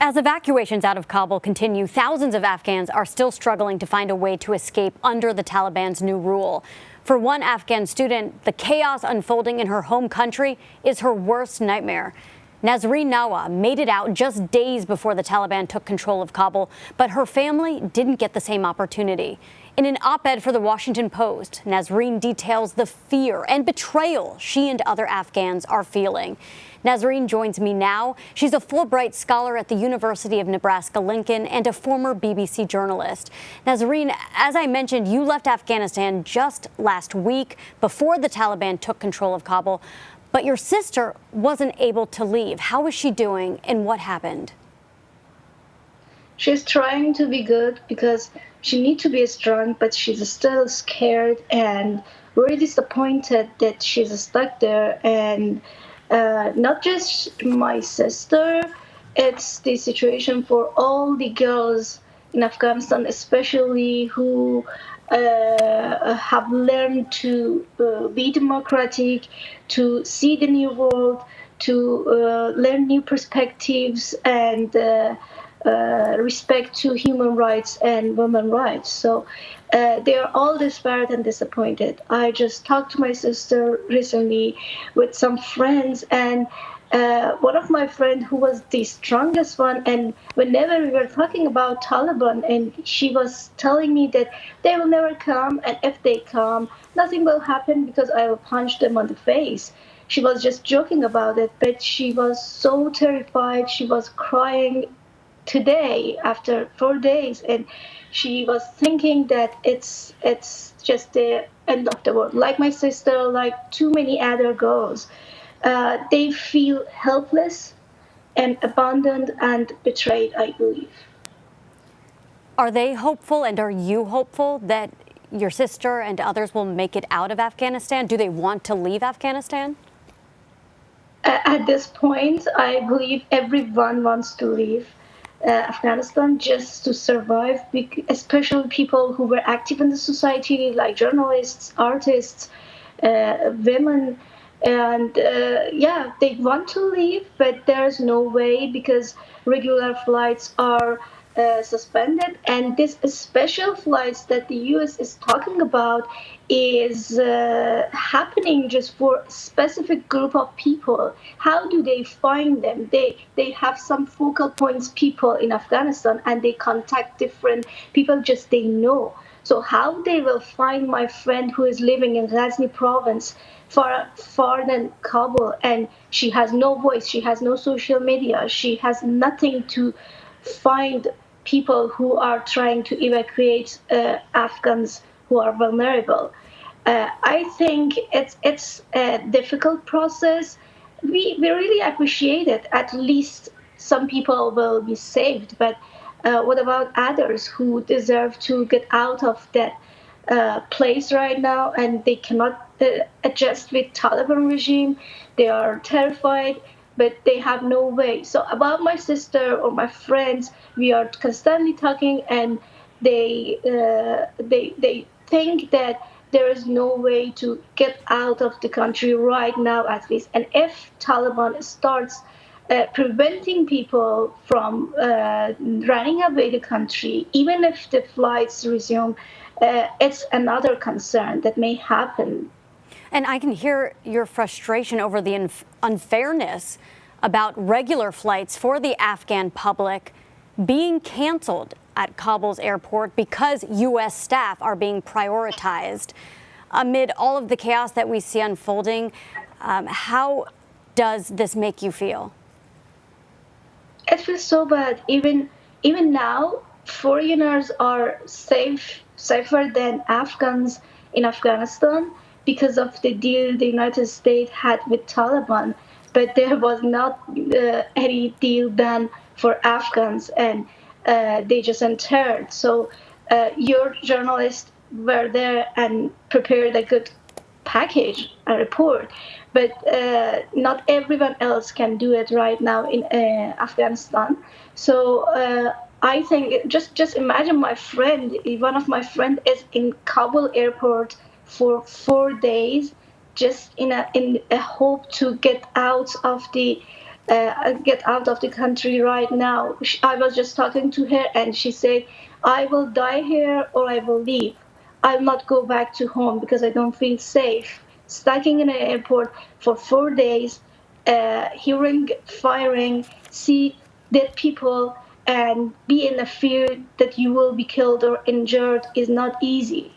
As evacuations out of Kabul continue, thousands of Afghans are still struggling to find a way to escape under the Taliban's new rule. For one Afghan student, the chaos unfolding in her home country is her worst nightmare. Nazreen Nawa made it out just days before the Taliban took control of Kabul, but her family didn't get the same opportunity. In an op-ed for the Washington Post, Nazreen details the fear and betrayal she and other Afghans are feeling. Nazreen joins me now. She's a Fulbright scholar at the University of Nebraska-Lincoln and a former BBC journalist. Nazreen, as I mentioned, you left Afghanistan just last week before the Taliban took control of Kabul, but your sister wasn't able to leave. How is she doing and what happened? She's trying to be good because she needs to be strong, but she's still scared and very disappointed that she's stuck there. And not just my sister, it's the situation for all the girls in Afghanistan, especially who have learned to be democratic, to see the new world, to learn new perspectives and respect to human rights and women's rights. So they are all desperate and disappointed. I just talked to my sister recently with some friends, and one of my friends who was the strongest one, and whenever we were talking about Taliban, and she was telling me that they will never come, and if they come, nothing will happen because I will punch them on the face. She was just joking about it, but she was so terrified. She was crying today after 4 days, and she was thinking that it's just the end of the world. Like my sister, like too many other girls, they feel helpless and abandoned and betrayed, I believe. Are they hopeful, and are you hopeful that your sister and others will make it out of Afghanistan? Do they want to leave Afghanistan? At this point, I believe everyone wants to leave Afghanistan just to survive, especially people who were active in the society, like journalists, artists, women. And yeah, they want to leave, but there's no way because regular flights are suspended. And this special flights that the US is talking about is happening just for a specific group of people. How do they find them? They have some focal points people in Afghanistan, and they contact different people just they know. So how they will find my friend who is living in Ghazni province, far than Kabul, and she has no voice, she has no social media, she has nothing to find people who are trying to evacuate Afghans who are vulnerable. I think it's a difficult process. We really appreciate it. At least some people will be saved, but what about others who deserve to get out of that place right now, and they cannot adjust with Taliban regime? They are terrified, but they have no way. So about my sister or my friends, we are constantly talking, and they think that there is no way to get out of the country right now, at least. And if Taliban starts preventing people from running away the country, even if the flights resume, it's another concern that may happen. And I can hear your frustration over the unfairness about regular flights for the Afghan public being canceled at Kabul's airport because U.S. staff are being prioritized. Amid all of the chaos that we see unfolding, how does this make you feel? It feels so bad. Even now, foreigners are safer than Afghans in Afghanistan because of the deal the United States had with Taliban. But there was not any deal done for Afghans, and they just entered. So your journalists were there and prepared a good package, a report, but not everyone else can do it right now in Afghanistan. So I think just imagine one of my friend is in Kabul airport for 4 days, just in a hope to get out of the get out of the country right now. I was just talking to her, and she said, I will die here or I will leave. I will not go back to home because I don't feel safe. Stucking in an airport for 4 days, hearing firing, see dead people, and be in the fear that you will be killed or injured is not easy.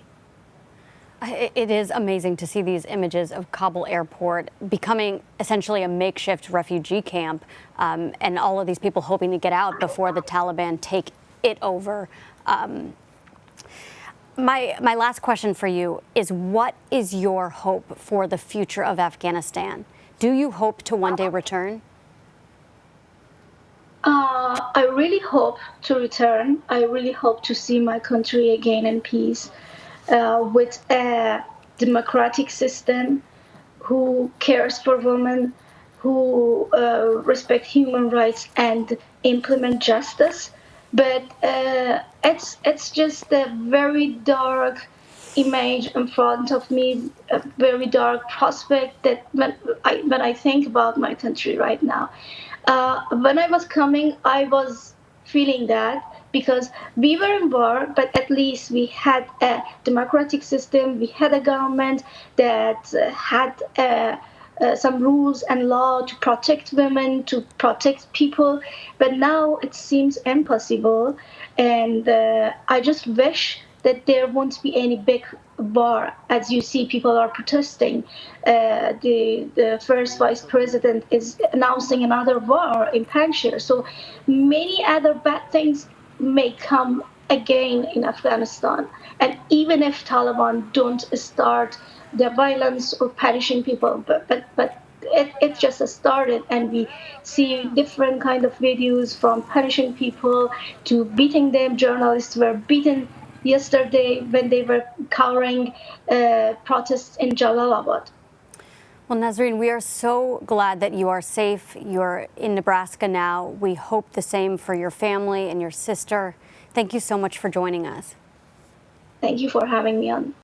It is amazing to see these images of Kabul airport becoming essentially a makeshift refugee camp, and all of these people hoping to get out before the Taliban take it over. My last question for you is, what is your hope for the future of Afghanistan? Do you hope to one day return? I really hope to return. I really hope to see my country again in peace, with a democratic system who cares for women, who respect human rights and implement justice. But it's just a very dark image in front of me, a very dark prospect that when I think about my country right now. When I was coming, I was feeling that because we were in war, but at least we had a democratic system, we had a government that had some rules and law to protect women, to protect people. But now it seems impossible, and I just wish that there won't be any big war. As you see, people are protesting. The first vice president is announcing another war in Panjshir. So many other bad things may come again in Afghanistan. And even if Taliban don't start the violence or punishing people, but it just started, and we see different kind of videos from punishing people to beating them. Journalists were beaten yesterday when they were covering protests in Jalalabad. Well, Nazreen, we are so glad that you are safe. You're in Nebraska now. We hope the same for your family and your sister. Thank you so much for joining us. Thank you for having me on.